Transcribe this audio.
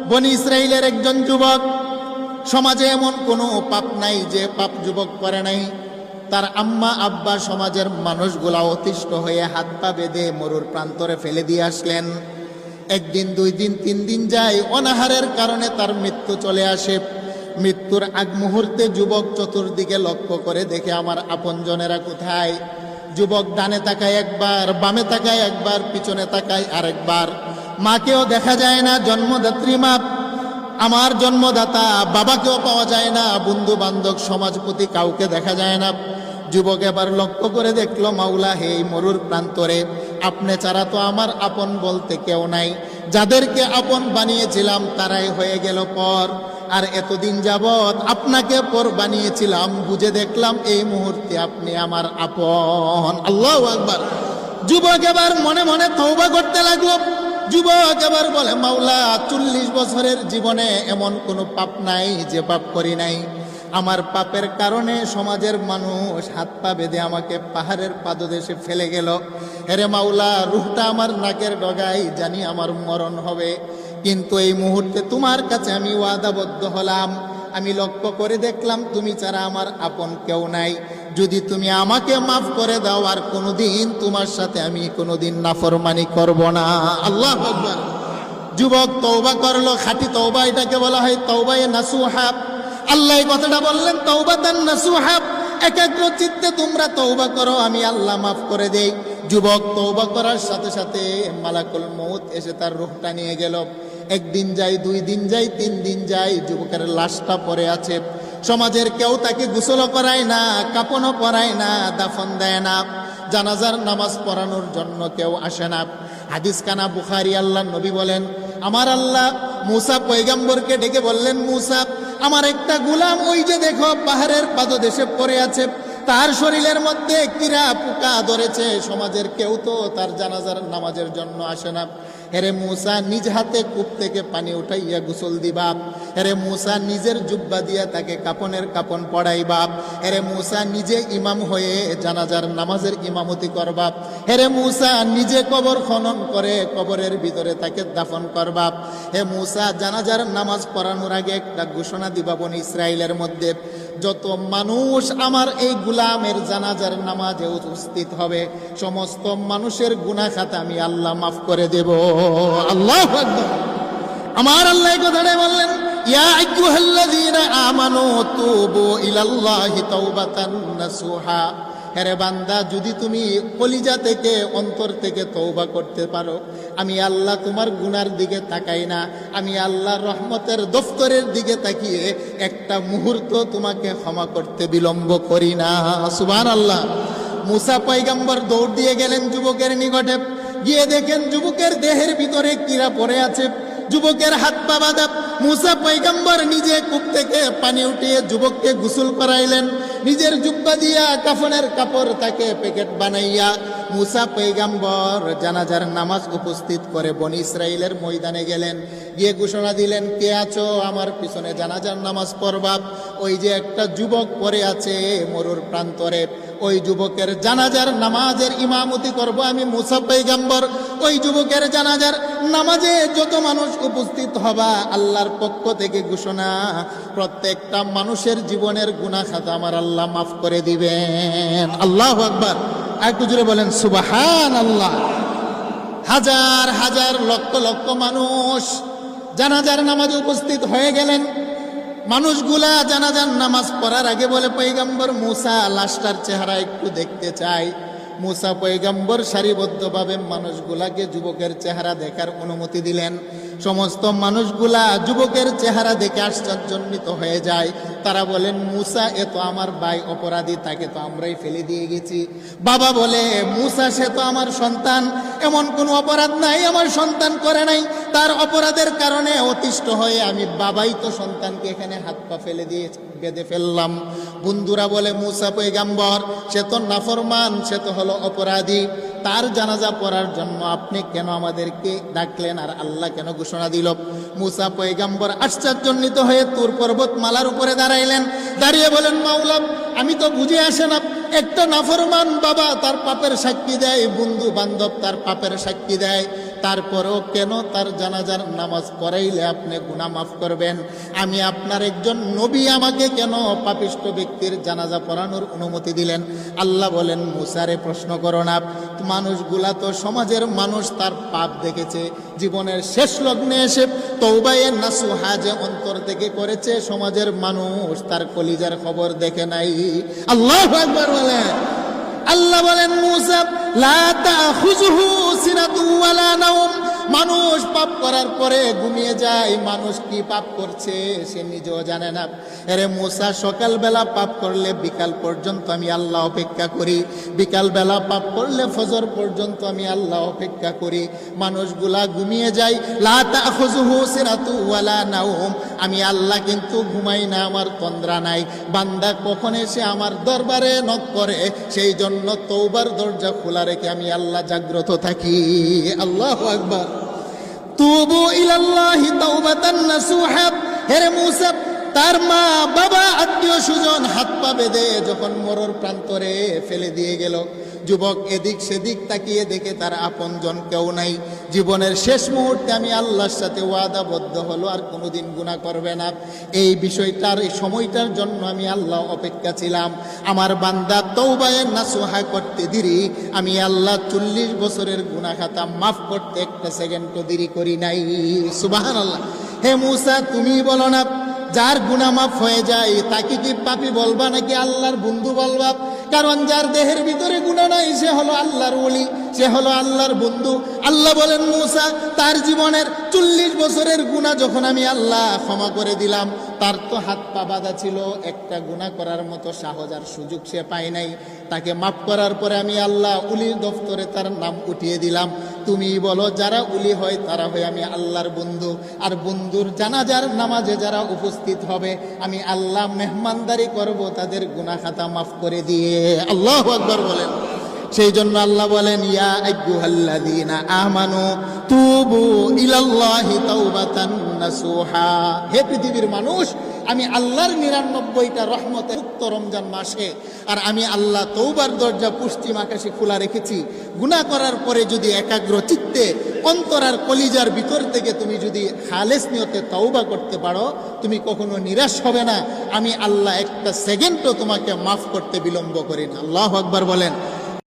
বনি ইসরাইলের একজন যুবক, সমাজে এমন কোনো পাপ নাই যে পাপ যুবক করে নাই। তার আম্মা আব্বা সমাজের মানুষগুলা অতিষ্ঠ হয়ে হাত পা বেঁধে মরুর প্রান্তরে ফেলে দিয়ে আসলেন। একদিন, 2 দিন, 3 দিন যায়, অনাহারের কারণে তার মৃত্যু চলে আসে। মৃত্যুর আগ মুহূর্তে যুবক চতুর্দিকে লক্ষ্য করে দেখে আমার আপনজনেরা কোথায়। যুবক ডানে তাকায় একবার, বামে তাকায় একবার, পিছনে তাকায় আরেকবার। মাকেও দেখা যায় না, জন্মদাত্রী মা, আমার জন্মদাতা বাবাকেও পাওয়া যায় না, বন্ধু বান্ধব সমাজপতি কাউকে দেখা যায় না। যুবক এবার লক্ষ্য করে দেখলো, মাওলা হে, এই মরুর প্রান্তরে আপনি ছাড়া তো আমার আপন বলতে কেউ নাই। যাদেরকে আপন বানিয়েছিলাম তারাই হয়ে গেল পর। আর এতদিন যাবৎ আপনাকে পর বানিয়েছিলাম, বুঝে দেখলাম এই মুহূর্তে আপনি আমার আপন। আল্লাহু আকবার। যুবক এবার মনে মনে তওবা করতে লাগলো। যুবক এবার বলে, মাওলা, 40 বছরের জীবনে এমন কোনো পাপ নাই যে পাপ করি নাই। আমার পাপের কারণে সমাজের মানুষ হাত পা বেঁধে আমাকে পাহাড়ের পাদদেশে ফেলে গেল। হেরে মাওলা, রুহটা আমার নাকের ডগায়, জানি আমার মরণ হবে, কিন্তু এই মুহূর্তে তোমার কাছে আমি ওয়াদাবদ্ধ হলাম। আমি লক্ষ্য করে দেখলাম তুমি ছাড়া আমার আপন কেউ নাই। যদি তুমি আমাকে মাফ করে দাও, আর কোনোদিন তোমার সাথে আমি কোনোদিন নাফরমানি করব না। আল্লাহু আকবার। যুবক তওবা করলো, খাঁটি তওবা, এটাকে বলা হয় তওবায়ে নাসুহা। আল্লাহ এই কথাটা বললেন, তওবাতান নাসুহা, একাগ্র চিত্তে তোমরা তওবা করো, আমি আল্লাহ মাফ করে দেই। যুবক তওবা করার সাথে সাথে মালাকুল মউত এসে তার রূহটা নিয়ে গেল। 1 দিন যায়, 2 দিন যায়, 3 দিন যায়, যুবকের লাশটা পড়ে আছে। সমাজের কেউ তাকে গোসল করায় না, কাপনও পরায় না, দাফন দেয় না, জানাজার নামাজ পড়ানোর জন্য কেউ আসে না। হাদিস কানা বুখারী। আল্লাহ নবী বলেন, আমার আল্লাহ মুসা পয়গম্বরকে ডেকে বললেন, মুসা, আমার একটা গোলাম ওই যে দেখো পাহাড়ের পাদদেশে পড়ে আছে, তার শরীরের মধ্যে কীরা পোকা ধরেছে, সমাজের কেউ তো তার জানাজার নামাজের জন্য আসে না। হেরে মুসা, নিজ হাতে কূপ থেকে পানি উঠাইয়া গোসল দিবা। হেরে মুসা, নিজের জুব্বা দিয়া তাকে কাপনের কাপন পড়াইবা। হেরে মুসা, নিজে ইমাম হয়ে জানাজার নামাজের ইমামতি করবা। হেরে মুসা, নিজে কবর খনন করে কবরের ভিতরে তাকে দাফন করবা। হে মুসা, জানাজার নামাজ পড়ানোর আগে একটা ঘোষণা দিবা, বনি ইসরাইলের মধ্যে যত মানুষ আমার এই গোলামের জানাজার নামাজে উপস্থিত হবে, সমস্ত মানুষের গুনাহ খাতা আমি আল্লাহ মাফ করে দেব। আল্লাহু আকবার। আমার আল্লাহ এই কথাটাই বললেন, ইয়া আইয়ুহাল্লাযীনা আমানু তুবু ইলাল্লাহি তাওবাতান নাসুহা। হেরে বান্দা, যদি তুমি কলিজা থেকে, অন্তর থেকে তওবা করতে পারো, আমি আল্লাহ তোমার গুনার দিকে তাকাই না, আমি আল্লাহর রহমতের দফতরের দিকে তাকিয়ে একটা মুহূর্ত তোমাকে ক্ষমা করতে বিলম্ব করি না। সুবহানাল্লাহ। মুসা পয়গম্বর দৌড় দিয়ে গেলেন যুবকের নিকটে। গিয়ে দেখেন যুবকের দেহের ভিতরে কীরা পড়ে আছে, যুবকের হাত পা বাঁধা। মুসা পয়গম্বর নিজে কূপ থেকে পানি উঠিয়ে যুবককে গোসল করাইলেন। নিজের জুব্বা দিয়া কাফনের কাপড় তাকে প্যাকেট বানাইয়া মুসা পয়গম্বর জানাজার নামাজ উপস্থিত করে বনি ইসরাইলের ময়দানে গেলেন। গিয়ে ঘোষণা দিলেন, কে আছো আমার পিছনে জানাজার নামাজ পড়বা? ওই যে একটা যুবক পড়ে আছে মরুর প্রান্তরে, ওই যুবকের জানাজার নামাজের ইমামতি করব আমি মুসা পয়গম্বর। ওই যুবকের জানাজার নামাজে যত মানুষ উপস্থিত হবা, আল্লাহর পক্ষ থেকে ঘোষণা, প্রত্যেকটা মানুষের জীবনের গুনাহ খাতা আমার আল্লাহ মাফ করে দিবেন। আল্লাহু আকবার। একটু জোরে বলেন সুবহানাল্লাহ। হাজার হাজার লক্ষ লক্ষ মানুষ জানাজার নামাজে উপস্থিত হয়ে গেলেন। মানুষগুলা জানাজার নামাজ পড়ার আগে বলে, পয়গম্বর মুসা, লাশটার চেহারা একটু দেখতে চাই। মুসা পয়গম্বর সারিবদ্ধভাবে মানুষগুলাকে যুবকের চেহারা দেখার অনুমতি দিলেন। সমস্ত মানুষগুলা যুবকের চেহারা দেখে আশ্চর্যান্বিত হয়ে যায়। তারা বলেন, মুসা, এ তো আমার ভাই অপরাধী, তাকে তো আমরাই ফেলে দিয়ে গেছি। বাবা বলে, মুসা, সে তো আমার সন্তান, এমন কোনো অপরাধ নাই, আমার সন্তান করে নাই, তার অপরাধের কারণে অতিষ্ঠ হয়ে আমি বাবাই তো সন্তানকে এখানে হাত পা ফেলে দিয়ে বেঁধে ফেললাম। বন্ধুরা বলে, মুসা পয়গম্বর, সে তো নাফরমান, সে তো হলো অপরাধী, তার জানাজা পড়ার জন্য আপনি কেন আমাদেরকে ডাকলেন, আর আল্লাহ কেন ঘোষণা দিল? মুসা পয়গম্বর আশ্চর্যান্বিত হয়ে তুর পর্বতমালার উপরে দাঁড়াইলেন। দাঁড়িয়ে বলেন, মাওলা, আমি তো বুঝে আসে না, একটা নাফরমান বাবা তার পাপের সাক্ষী দেয়, বন্ধু বান্ধব তার পাপের সাক্ষী দেয়, তারপরেও কেন তার জানাজার নামাজ পড়াইলে আপনি গুনাহ মাফ করবেন? আমি আপনার একজন নবী, আমাকে কেন পাপিষ্ঠ ব্যক্তির জানাজা পড়ানোর অনুমতি দিলেন? আল্লাহ বলেন, মুসারে প্রশ্ন করো না, মানুষগুলা তো সমাজের মানুষ তার পাপ দেখেছে, জীবনের শেষ লগ্নে এসে তওবায়ে নাসুহা যে অন্তর থেকে করেছে, সমাজের মানুষ তার কলিজার খবর দেখে নাই। আল্লাহু আকবার বলেন। আল্লাহ বলেন, মুসা লা তাখুযুহু সিনাতু ওয়ালা নাওম। মানুষ পাপ করার পরে ঘুমিয়ে যায়, মানুষ কি পাপ করছে সে নিজেও জানে না। আরে মুসা, সকালবেলা পাপ করলে বিকাল পর্যন্ত আমি আল্লাহ অপেক্ষা করি, বিকালবেলা পাপ করলে ফজর পর্যন্ত আমি আল্লাহ অপেক্ষা করি। মানুষগুলা ঘুমিয়ে যায়, লা তাখুযুহু সিনাতু ওয়ালা নাওম। আমি আল্লাহ কিন্তু ঘুমাই না, আমার তন্দ্রা নাই। বান্দা কখন এসে আমার দরবারে নক করে, সেই জন্য তওবার দরজা খোলা রেখে আমি আল্লাহ জাগ্রত থাকি। আল্লাহু আকবার। তুবু ইলাল্লাহি তাওবাতান নাসুহা। হে মুসা, তার মা বাবা আত্মীয় স্বজন হাত পা বেঁধে যখন মরর প্রান্তরে ফেলে দিয়ে গেল, যুবক এদিক সেদিক তাকিয়ে দেখে তার আপনজন কেউ নাই। জীবনের শেষ মুহূর্তে আমি আল্লাহর সাথে ওয়াদাবদ্ধ হলো আর কোনোদিন গুনাহ করবে না। এই বিষয়টার, এই সময়টার জন্য আমি আল্লাহ অপেক্ষা ছিলাম। আমার বান্দা তওবায়ে নাসুহা করতে দেরি, আমি আল্লাহ 40 বছরের গুনাহ খাতা মাফ করতে একটা সেকেন্ডও দেরি করি নাই। সুবহানাল্লাহ। হে মুসা, তুমি বলো না, যার গুনাহ মাফ হয়ে যায় তাকে কি পাপী বলবা নাকি আল্লাহর বন্ধু বলবা? কারণ যার দেহের ভিতরে গুনাহ নাই সে হলো আল্লাহর ওলি, সে হলো আল্লাহর বন্ধু। আল্লাহ বলেন, মুসা, তার জীবনের 40 বছরের গুনাহ যখন আমি আল্লাহ ক্ষমা করে দিলাম, তার তো হাত পা বাঁধা ছিল, একটা গুনাহ করার মতো সাহস আর সুযোগ সে পায় নাই। তাকে মাফ করার পরে আমি আল্লাহ উলির দফতরে তার নাম উঠিয়ে দিলাম। তুমি বলো, যারা উলি হয় তারা হয় আমি আল্লাহর বন্ধু, আর বন্ধুর জানাজার নামাজে যারা উপস্থিত হবে আমি আল্লাহ মেহমানদারি করব তাদের গুনাহ খাতা মাফ করে দিয়ে। আল্লাহু আকবার বলেন। সেই জন্য আল্লাহ বলেন, ইয়া আইয়ুহাল্লাযীনা আমানু তুবু ইলাল্লাহি তাওবাতান নাসুহা। হে পৃথিবীর মানুষ, আমি আল্লাহর 99টা রহমতের উক্ত রমজান মাসে, আর আমি আল্লাহ তওবার দরজা পশ্চিম আকাশে খোলা রেখেছি। গুনাহ করার পরে যদি একাগ্র চিত্তে অন্তর আর কলিজার ভিতর থেকে তুমি যদি খালেস নিয়তে তওবা করতে পারো, তুমি কখনো নিরাশ হবে না। আমি আল্লাহ একটা সেকেন্ডও তোমাকে মাফ করতে বিলম্ব করি না। আল্লাহু আকবার বলেন।